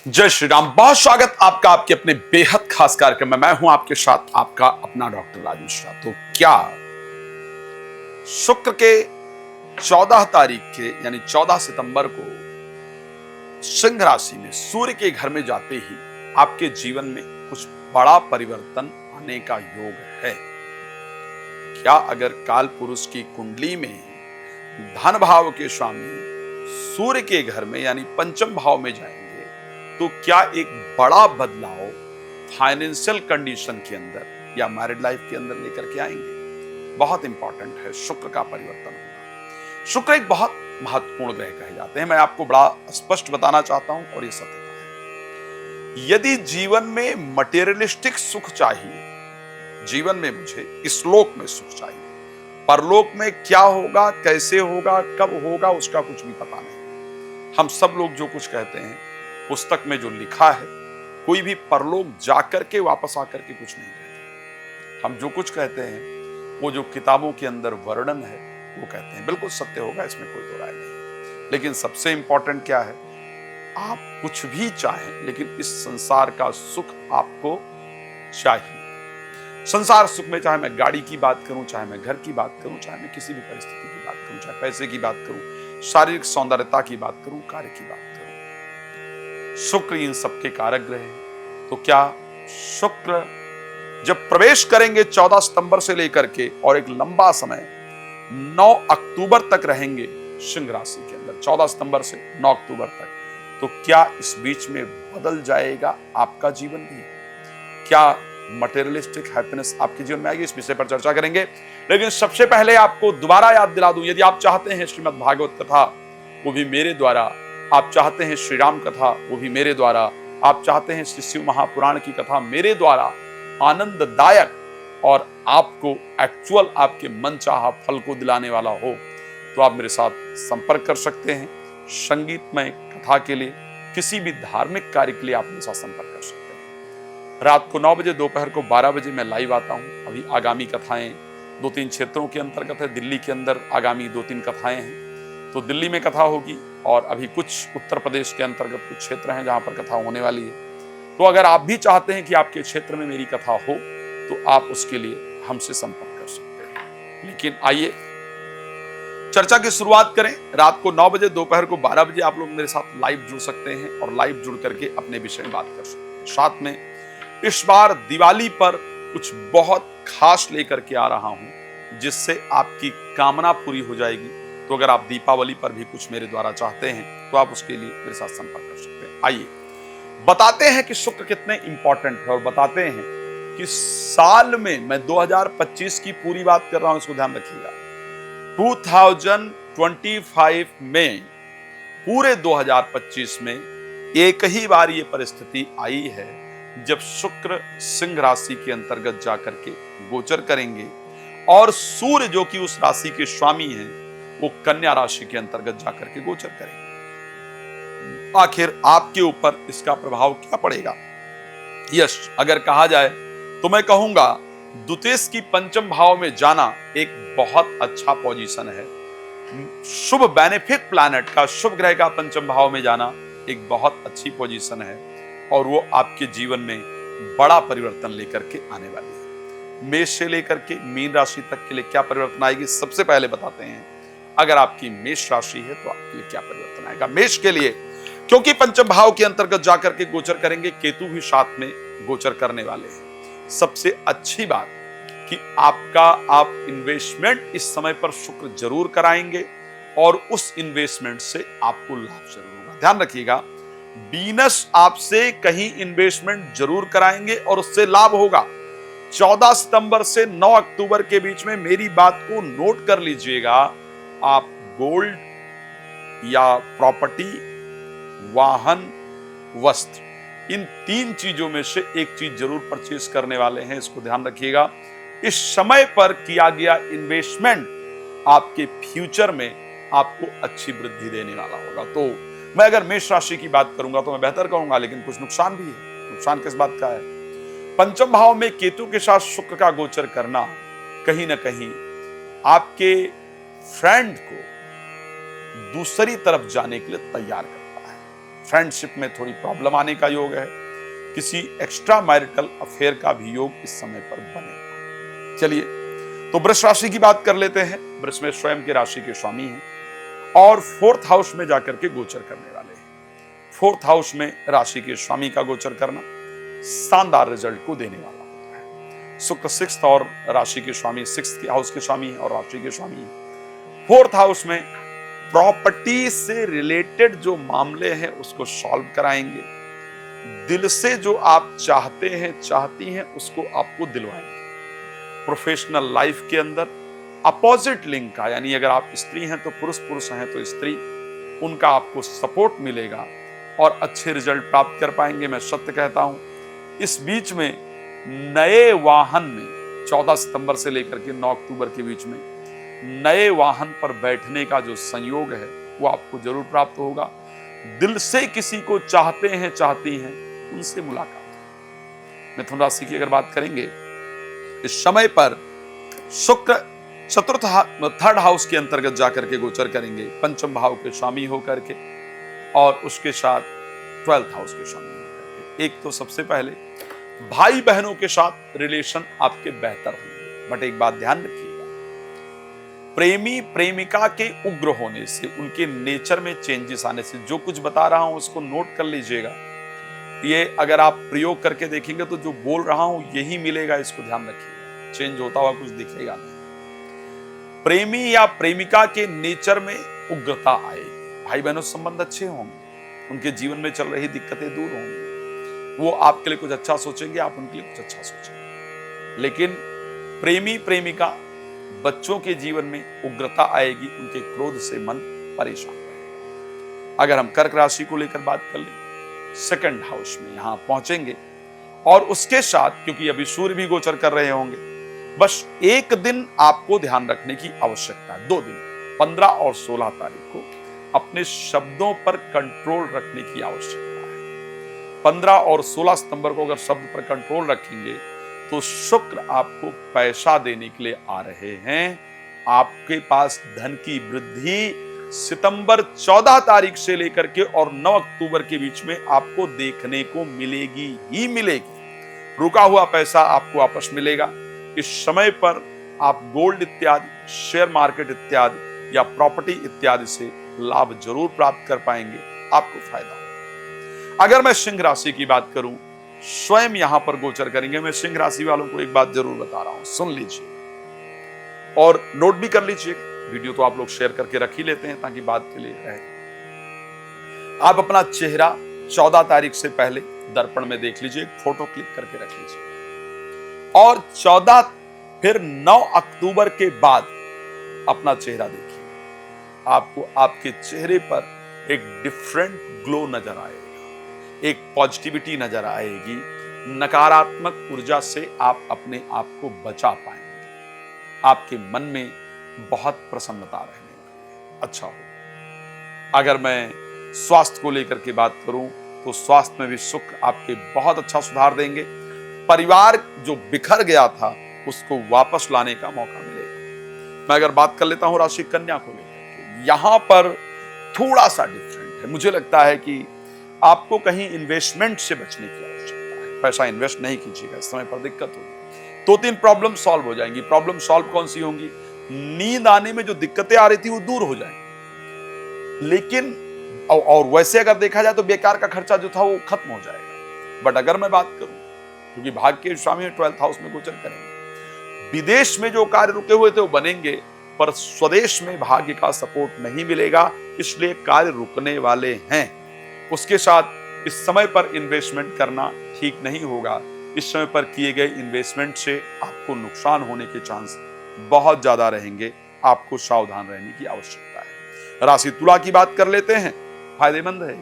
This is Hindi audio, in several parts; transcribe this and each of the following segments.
जय श्री राम। बहुत स्वागत आपका आपके अपने बेहद खास कार्यक्रम में। मैं हूं आपके साथ आपका अपना डॉक्टर राजू मिश्रा। तो क्या शुक्र के 14 तारीख के यानी 14 सितंबर को सिंह राशि में सूर्य के घर में जाते ही आपके जीवन में कुछ बड़ा परिवर्तन आने का योग है? क्या अगर काल पुरुष की कुंडली में धन भाव के स्वामी सूर्य के घर में यानी पंचम भाव में जाएंगे तो क्या एक बड़ा बदलाव फाइनेंशियल कंडीशन के अंदर या मैरिड लाइफ के अंदर लेकर के आएंगे? बहुत इंपॉर्टेंट है शुक्र का परिवर्तन होना। शुक्र एक बहुत महत्वपूर्ण ग्रह कहे जाते हैं। मैं आपको बड़ा स्पष्ट बताना चाहता हूं और ये सत्यता है। यदि जीवन में मटेरियलिस्टिक सुख चाहिए, जीवन में मुझे इस लोक में सुख चाहिए, परलोक में क्या होगा, कैसे होगा, कब होगा, उसका कुछ भी पता नहीं। हम सब लोग जो कुछ कहते हैं पुस्तक में जो लिखा है, कोई भी परलोक जाकर के वापस आकर के कुछ नहीं कहते। हम जो कुछ कहते हैं वो जो किताबों के अंदर वर्णन है वो कहते हैं, बिल्कुल सत्य होगा, इसमें कोई दो राय नहीं। लेकिन सबसे इंपॉर्टेंट क्या है, आप कुछ भी चाहें लेकिन इस संसार का सुख आपको चाहिए। संसार सुख में चाहे मैं गाड़ी की बात करूं, चाहे मैं घर की बात करूं, चाहे मैं किसी भी परिस्थिति की बात करूं, चाहे पैसे की बात करूं, शारीरिक सौंदर्यता की बात करूं, कार्य की बात करूं, शुक्र इन सबके कारक ग्रह है। तो क्या शुक्र जब प्रवेश करेंगे 14 सितंबर से लेकर के और एक लंबा समय 9 अक्टूबर तक रहेंगे सिंह राशि के अंदर, 14 सितंबर से 9 अक्टूबर तक, तो क्या इस बीच में बदल जाएगा आपका जीवन भी? क्या मटेरियलिस्टिक हैप्पीनेस आपके जीवन में आएगी? इस विषय पर चर्चा करेंगे। लेकिन सबसे पहले आपको दोबारा याद दिला दूं, यदि आप चाहते हैं श्रीमद् भागवत कथा वो भी मेरे द्वारा, आप चाहते हैं श्री राम कथा वो भी मेरे द्वारा, आप चाहते हैं श्री शिव महापुराण की कथा मेरे द्वारा आनंददायक और आपको एक्चुअल आपके मन चाहा फल को दिलाने वाला हो, तो आप मेरे साथ संपर्क कर सकते हैं। संगीतमय कथा के लिए, किसी भी धार्मिक कार्य के लिए आप मेरे साथ संपर्क कर सकते हैं। रात को 9 बजे, दोपहर को 12 बजे मैं लाइव आता हूं। अभी आगामी कथाएं 2-3 क्षेत्रों के अंतर्गत है। दिल्ली के अंदर आगामी 2-3 कथाएं हैं, तो दिल्ली में कथा होगी, और अभी कुछ उत्तर प्रदेश के अंतर्गत कुछ क्षेत्र हैं जहां पर कथा होने वाली है। तो अगर आप भी चाहते हैं कि आपके क्षेत्र में मेरी कथा हो तो आप उसके लिए हमसे संपर्क कर सकते हैं। लेकिन आइए चर्चा की शुरुआत करें। रात को 9 बजे, दोपहर को 12 बजे आप लोग मेरे साथ लाइव जुड़ सकते हैं और लाइव जुड़ करके अपने विषय में बात कर सकते हैं। साथ में इस बार दिवाली पर कुछ बहुत खास लेकर के आ रहा हूं जिससे आपकी कामना पूरी हो जाएगी। तो अगर आप दीपावली पर भी कुछ मेरे द्वारा चाहते हैं तो आप उसके लिए मेरे साथ संपर्क कर सकते हैं। आइए बताते हैं कि शुक्र कितने इंपॉर्टेंट है, और बताते हैं कि साल में, मैं 2025 की पूरी बात कर रहा हूं, इसको ध्यान रखिएगा, 2025 में, पूरे 2025 में एक ही बार ये परिस्थिति आई है जब शुक्र सिंह राशि के अंतर्गत जाकर के गोचर करेंगे और सूर्य जो कि उस राशि के स्वामी हैं वो कन्या राशि के अंतर्गत जाकर के गोचर करेंगे। आखिर आपके ऊपर इसका प्रभाव क्या पड़ेगा? यश अगर कहा जाए तो मैं कहूंगा द्वितीय की पंचम भाव में जाना एक बहुत अच्छा पोजीशन है। शुभ बेनिफिक प्लैनेट का, शुभ ग्रह का पंचम भाव में जाना एक बहुत अच्छी पोजीशन है, और वो आपके जीवन में बड़ा परिवर्तन लेकर के आने वाली है। मेष से लेकर के मीन राशि तक के लिए क्या परिवर्तन आएगी, सबसे पहले बताते हैं। अगर आपकी मेष राशि है तो आपके लिए क्या परिवर्तन आएगा? मेष के लिए, क्योंकि पंचम भाव के अंतर्गत जाकर के गोचर करेंगे, केतु भी साथ में गोचर करने वाले हैं। सबसे अच्छी बात कि आप इन्वेस्टमेंट इस समय पर शुक्र जरूर कराएंगे और उस इन्वेस्टमेंट से आपको लाभ जरूर होगा। ध्यान रखिएगा, वीनस आपसे कहीं इन्वेस्टमेंट जरूर कराएंगे और उससे लाभ होगा। 14 सितंबर से 9 अक्टूबर के बीच में मेरी बात को नोट कर लीजिएगा। आप गोल्ड या प्रॉपर्टी, वाहन, वस्त्र, इन 3 चीजों में से एक चीज जरूर परचेज करने वाले हैं, इसको ध्यान रखिएगा। इस समय पर किया गया इन्वेस्टमेंट आपके फ्यूचर में आपको अच्छी वृद्धि देने वाला होगा। तो मैं अगर मेष राशि की बात करूंगा तो मैं बेहतर कहूंगा, लेकिन कुछ नुकसान भी है। नुकसान किस बात का है? पंचम भाव में केतु के साथ शुक्र का गोचर करना कहीं ना कहीं आपके फ्रेंड को दूसरी तरफ जाने के लिए तैयार करता है। फ्रेंडशिप में थोड़ी प्रॉब्लम आने का योग है, किसी एक्स्ट्रा मैरिटल अफेयर का भी योग इस समय पर बनेगा। चलिए, तो वृष राशि की बात कर लेते हैं। वृष में स्वयं की राशि के स्वामी हैं और 4th हाउस में जाकर के गोचर करने वाले हैं। 4th हाउस में राशि के स्वामी का गोचर करना शानदार रिजल्ट को देने वाला होता है। शुक्र 6th और राशि के स्वामी 6th हाउस के स्वामी हैं और राशि के स्वामी हैं। 4th हाउस में प्रॉपर्टी से रिलेटेड जो मामले हैं उसको सॉल्व कराएंगे। दिल से जो आप चाहते हैं, चाहती हैं, उसको आपको दिलवाएंगे। प्रोफेशनल लाइफ के अंदर अपोजिट लिंग का, यानी अगर आप स्त्री हैं तो पुरुष, पुरुष हैं तो स्त्री, उनका आपको सपोर्ट मिलेगा और अच्छे रिजल्ट प्राप्त कर पाएंगे। मैं सत्य कहता हूं, इस बीच में नए वाहन में 14 सितंबर से लेकर के 9 अक्टूबर के बीच में नए वाहन पर बैठने का जो संयोग है वो आपको जरूर प्राप्त होगा। दिल से किसी को चाहते हैं, चाहती हैं, उनसे मुलाकात। मिथुन राशि की अगर बात करेंगे, इस समय पर शुक्र 3rd हाउस के अंतर्गत जाकर के गोचर करेंगे, पंचम भाव के स्वामी होकर के और उसके साथ 12th हाउस के स्वामी होकर के। एक तो सबसे पहले भाई बहनों के साथ रिलेशन आपके बेहतर होंगे, बट एक बात ध्यान रखिएगा, प्रेमी प्रेमिका के उग्र होने से, उनके नेचर में चेंजेस आने से, जो कुछ बता रहा हूं उसको नोट कर लीजिएगा। ये अगर आप प्रयोग करके देखेंगे तो जो बोल रहा हूं यही मिलेगा, इसको ध्यान रखिएगा। चेंज होता हुआ कुछ दिखेगा नहीं। प्रेमी या प्रेमिका के नेचर में उग्रता आएगी। भाई बहनों से संबंध अच्छे होंगे, उनके जीवन में चल रही दिक्कतें दूर होंगी, वो आपके लिए कुछ अच्छा सोचेंगे, आप उनके लिए कुछ अच्छा सोचेंगे। लेकिन प्रेमी प्रेमिका, बच्चों के जीवन में उग्रता आएगी, उनके क्रोध से मन परेशान रहेगा। अगर हम कर्क राशि को लेकर बात कर लें, 2nd हाउस में यहां पहुंचेंगे और उसके साथ, क्योंकि अभी सूर्य भी गोचर कर रहे होंगे, बस एक दिन आपको ध्यान रखने की आवश्यकता है। 2 दिन, 15 और 16 तारीख को अपने शब्दों पर कंट्रोल रखने की आवश्यकता है। 15 और 16 सितंबर को अगर शब्द पर कंट्रोल रखेंगे तो शुक्र आपको पैसा देने के लिए आ रहे हैं। आपके पास धन की वृद्धि सितंबर 14 तारीख से लेकर के और 9 अक्टूबर के बीच में आपको देखने को मिलेगी ही मिलेगी। रुका हुआ पैसा आपको वापस मिलेगा। इस समय पर आप गोल्ड इत्यादि, शेयर मार्केट इत्यादि या प्रॉपर्टी इत्यादि से लाभ जरूर प्राप्त कर पाएंगे, आपको फायदा होगा। अगर मैं सिंह राशि की बात करूं, स्वयं यहां पर गोचर करेंगे। मैं सिंह राशि वालों को एक बात जरूर बता रहा हूं, सुन लीजिए और नोट भी कर लीजिए। वीडियो तो आप लोग शेयर करके रख ही लेते हैं ताकि बात के लिए रहे। आप अपना चेहरा 14 तारीख से पहले दर्पण में देख लीजिए, एक फोटो क्लिक करके रख लीजिए और 14 फिर 9 अक्टूबर के बाद अपना चेहरा देखिए। आपको आपके चेहरे पर एक डिफरेंट ग्लो नजर आएगा, एक पॉजिटिविटी नजर आएगी। नकारात्मक ऊर्जा से आप अपने आप को बचा पाएंगे। आपके मन में बहुत प्रसन्नता रहने वाली है, अच्छा हो। अगर मैं स्वास्थ्य को लेकर के बात करूं तो स्वास्थ्य में भी शुक्र आपके बहुत अच्छा सुधार देंगे। परिवार जो बिखर गया था उसको वापस लाने का मौका मिलेगा। मैं अगर बात कर लेता हूं राशि कन्या को लेकर के, यहां पर थोड़ा सा डिफरेंट है। मुझे लगता है कि आपको कहीं इन्वेस्टमेंट से बचने की आवश्यकता है। पैसा इन्वेस्ट नहीं कीजिएगा, इस समय पर दिक्कत होगी। 2-3 प्रॉब्लम सॉल्व हो जाएंगी। प्रॉब्लम सॉल्व कौन सी होंगी? नींद आने में जो दिक्कतें आ रही थी वो दूर हो जाएंगी। लेकिन और वैसे अगर देखा जाए तो बेकार का खर्चा जो था वो खत्म हो जाएगा। बट अगर मैं बात करूं, क्योंकि भाग्य के स्वामी 12th हाउस में गोचर करेंगे, विदेश में जो कार्य रुके हुए थे वो बनेंगे, पर स्वदेश में भाग्य का सपोर्ट नहीं मिलेगा, इसलिए कार्य रुकने वाले हैं। उसके साथ इस समय पर इन्वेस्टमेंट करना ठीक नहीं होगा। इस समय पर किए गए इन्वेस्टमेंट से आपको नुकसान होने के चांस बहुत ज्यादा रहेंगे। आपको सावधान रहने की आवश्यकता है। राशि तुला की बात कर लेते हैं, फायदेमंद है।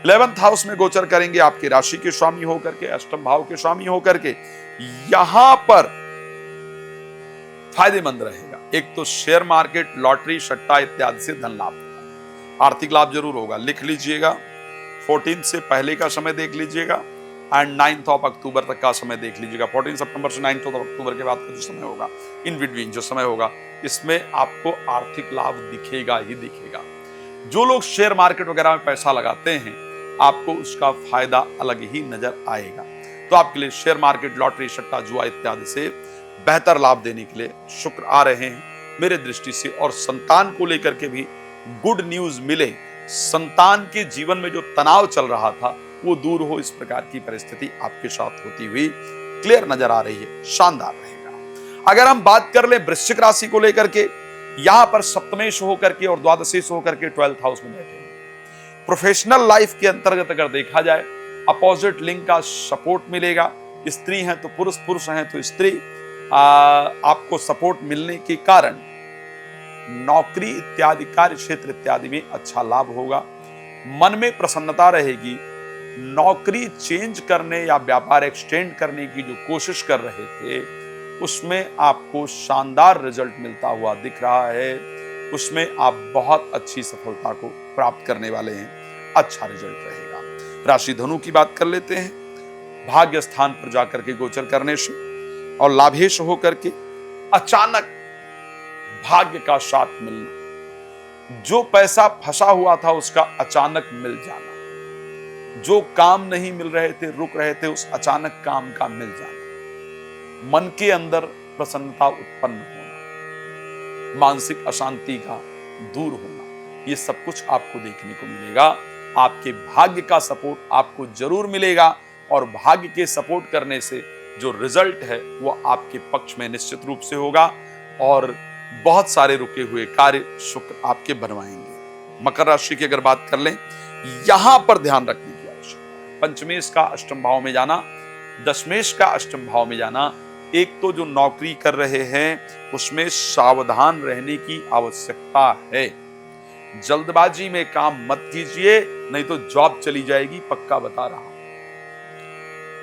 11th हाउस में गोचर करेंगे, आपके राशि के स्वामी होकर के, अष्टम भाव के स्वामी होकर के, यहां पर फायदेमंद रहेगा। एक तो शेयर मार्केट, लॉटरी, सट्टा इत्यादि से धन लाभ होगा, आर्थिक लाभ जरूर होगा। लिख लीजिएगा, 14 से पहले का समय देख लीजिएगा एंड 9 अक्टूबर तक का समय देख लीजिएगा। 14 सितंबर से 9 अक्टूबर के बाद का जो समय होगा, इन बिटवीन जो समय होगा, इसमें आपको आर्थिक लाभ दिखेगा ही दिखेगा। जो लोग शेयर मार्केट वगैरह में पैसा लगाते हैं, आपको उसका फायदा अलग ही नजर आएगा। तो आपके लिए शेयर मार्केट, लॉटरी, सट्टा, जुआ इत्यादि से बेहतर लाभ देने के लिए शुक्र आ रहे हैं मेरे दृष्टि से। और संतान को लेकर के भी गुड न्यूज मिले, संतान के जीवन में जो तनाव चल रहा था वो दूर हो, इस प्रकार की परिस्थिति आपके साथ होती हुई क्लियर नजर आ रही है, शानदार रहेगा। अगर हम बात कर ले वृश्चिक राशि को लेकर के, यहां पर सप्तमेश होकर के और द्वादशेश होकर के 12th हाउस में बैठे हैं। प्रोफेशनल लाइफ के अंतर्गत अगर देखा जाए, अपोजिट लिंग का सपोर्ट मिलेगा। स्त्री हैं तो पुरुष, पुरुष हैं तो स्त्री, आपको सपोर्ट मिलने के कारण नौकरी इत्यादि, कार्य क्षेत्र इत्यादि में अच्छा लाभ होगा। मन में प्रसन्नता रहेगी। नौकरी चेंज करने या व्यापार एक्सटेंड करने की जो कोशिश कर रहे थे, उसमें आपको शानदार रिजल्ट मिलता हुआ दिख रहा है। उसमें आप बहुत अच्छी सफलता को प्राप्त करने वाले हैं, अच्छा रिजल्ट रहेगा। राशि धनु की बात कर लेते हैं। भाग्य स्थान पर जाकर के गोचर करने से और लाभेश होकर के अचानक भाग्य का साथ मिलना, जो पैसा फंसा हुआ था उसका अचानक मिल जाना, जो काम नहीं मिल रहे थे, रुक रहे थे, उस अचानक काम का मिल जाना, मन के अंदर प्रसन्नता उत्पन्न होना, मानसिक अशांति का दूर होना, ये सब कुछ आपको देखने को मिलेगा। आपके भाग्य का सपोर्ट आपको जरूर मिलेगा और भाग्य के सपोर्ट करने से जो रिजल्ट है वो आपके पक्ष में निश्चित रूप से होगा और बहुत सारे रुके हुए कार्य शुक्र आपके बनवाएंगे। मकर राशि की अगर बात कर लें, यहां पर ध्यान रखने की आवश्यकता है। पंचमेश का अष्टम भाव में जाना, दशमेश का अष्टम भाव में जाना, एक तो जो नौकरी कर रहे हैं उसमें सावधान रहने की आवश्यकता है। जल्दबाजी में काम मत कीजिए, नहीं तो जॉब चली जाएगी, पक्का बता रहा हूं।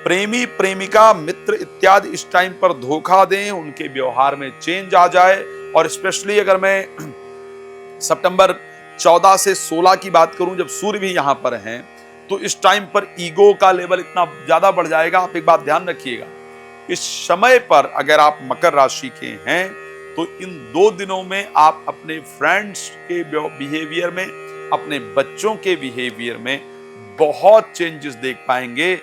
प्रेमी प्रेमिका मित्र इत्यादि इस टाइम पर धोखा दें, उनके व्यवहार में चेंज आ जाए। और स्पेशली अगर मैं सितंबर 14 से 16 की बात करूं, जब सूर्य भी यहां पर हैं, तो इस टाइम पर ईगो का लेवल इतना ज्यादा बढ़ जाएगा। आप एक बात ध्यान रखिएगा, इस समय पर अगर आप मकर राशि के हैं तो इन 2 दिनों में आप अपने फ्रेंड्स के बिहेवियर में, अपने बच्चों के बिहेवियर में बहुत चेंजेस देख पाएंगे।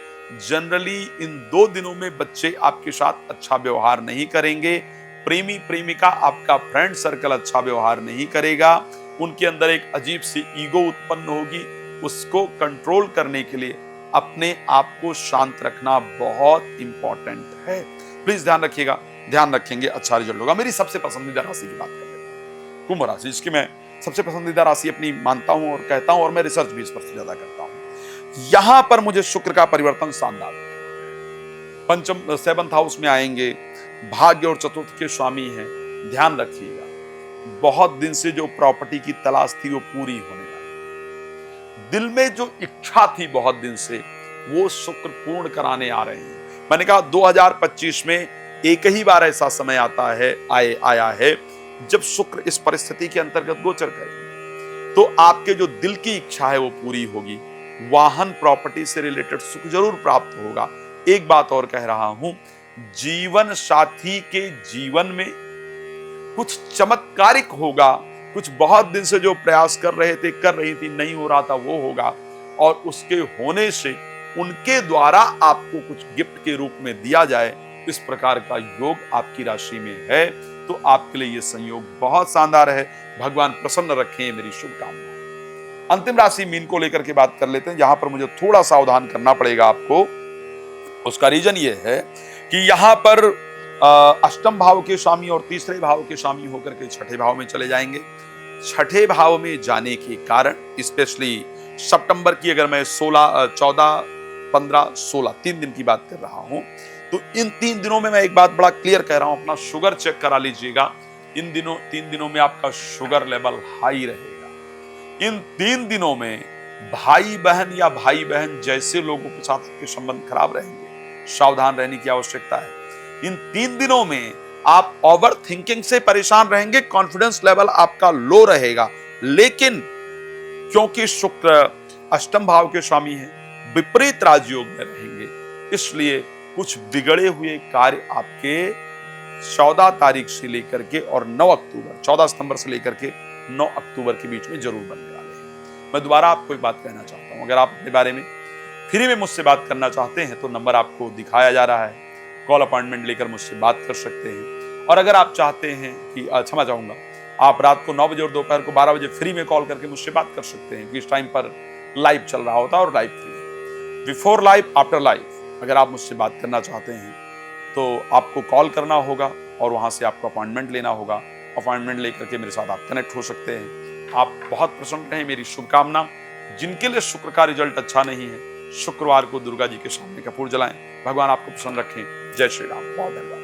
जनरली इन 2 दिनों में बच्चे आपके साथ अच्छा व्यवहार नहीं करेंगे। प्रेमी प्रेमिका, आपका फ्रेंड सर्कल अच्छा व्यवहार नहीं करेगा। उनके अंदर एक अजीब सी ईगो उत्पन्न होगी। उसको कंट्रोल करने के लिए अपने आप को शांत रखना बहुत इंपॉर्टेंट है। प्लीज ध्यान रखिएगा, ध्यान रखेंगे अच्छा रिजल्ट होगा। मेरी सबसे पसंदीदा राशि की बात कर लेते हैं, कुंभ राशि, जिसकी मैं सबसे पसंदीदा राशि अपनी मानता हूं और कहता हूं, और मैं रिसर्च भी इस पर ज्यादा करता हूं। यहां पर मुझे शुक्र का परिवर्तन शानदार, पंचम 7th हाउस में आएंगे, भाग्य और चतुर्थ के स्वामी हैं। ध्यान रखिएगा, बहुत दिन से जो प्रॉपर्टी की तलाश थी वो पूरी होने वाली, दिल में जो इच्छा थी बहुत दिन से, वो शुक्र पूर्ण कराने आ रहे हैं। मैंने कहा 2025 में एक ही बार ऐसा समय आता है, आया है, जब शुक्र इस परिस्थिति के अंतर्गत गोचर करेंगे, तो आपके जो दिल की इच्छा है वो पूरी होगी। वाहन प्रॉपर्टी से रिलेटेड सुख जरूर प्राप्त होगा। एक बात और कह रहा हूं, जीवन साथी के जीवन में कुछ चमत्कारिक होगा। कुछ बहुत दिन से जो प्रयास कर रहे थे, कर रही थी, नहीं हो रहा था, वो होगा। और उसके होने से उनके द्वारा आपको कुछ गिफ्ट के रूप में दिया जाए, इस प्रकार का योग आपकी राशि में है। तो आपके लिए यह संयोग बहुत शानदार है। भगवान प्रसन्न रखें, मेरी शुभकामना। अंतिम राशि मीन को लेकर के बात कर लेते हैं, जहां पर मुझे थोड़ा सावधान करना पड़ेगा आपको। उसका रीजन ये है कि यहां पर अष्टम भाव के स्वामी और तीसरे भाव के स्वामी होकर के छठे भाव में चले जाएंगे। छठे भाव में जाने के कारण स्पेशली सितंबर की अगर मैं 16, 14, 15, 16 3 दिन की बात कर रहा हूं, तो इन 3 दिनों में मैं एक बात बड़ा क्लियर कह रहा हूं, अपना शुगर चेक करा लीजिएगा। इन दिनों 3 दिनों में आपका शुगर लेवल हाई रहेगा। इन 3 दिनों में भाई बहन या भाई बहन जैसे लोगों के साथ आपके संबंध खराब रहेंगे, सावधान रहने की आवश्यकता है। इन 3 दिनों में आप ओवर थिंकिंग से परेशान रहेंगे, कॉन्फिडेंस लेवल आपका लो रहेगा। लेकिन क्योंकि शुक्र अष्टम भाव के स्वामी हैं, विपरीत राजयोग में रहेंगे, इसलिए कुछ बिगड़े हुए कार्य आपके 14 तारीख से लेकर के और 9 अक्टूबर, 14 सितंबर से लेकर के 9 अक्टूबर के बीच में जरूर बनने वाले हैं। मैं दोबारा आपको एक बात कहना चाहता हूँ, अगर आप अपने बारे में फ्री में मुझसे बात करना चाहते हैं तो नंबर आपको दिखाया जा रहा है, कॉल अपॉइंटमेंट लेकर मुझसे बात कर सकते हैं। और अगर आप चाहते हैं कि क्षमा चाहूंगा, आप रात को 9 बजे और दोपहर को 12 बजे फ्री में कॉल करके मुझसे बात कर सकते हैं, कि इस टाइम पर लाइव चल रहा होता है और लाइव फ्री है। बिफोर लाइव, आफ्टर लाइव, अगर आप मुझसे बात करना चाहते हैं तो आपको कॉल करना होगा और वहां से आपको अपॉइंटमेंट लेना होगा। अपॉइंटमेंट लेकर के मेरे साथ आप कनेक्ट हो सकते हैं। आप बहुत प्रसन्न रहें, मेरी शुभकामना। जिनके लिए शुक्र का रिजल्ट अच्छा नहीं है, शुक्रवार को दुर्गा जी के सामने कपूर जलाएं। भगवान आपको प्रसन्न रखें। जय श्री राम। बहुत धन्यवाद।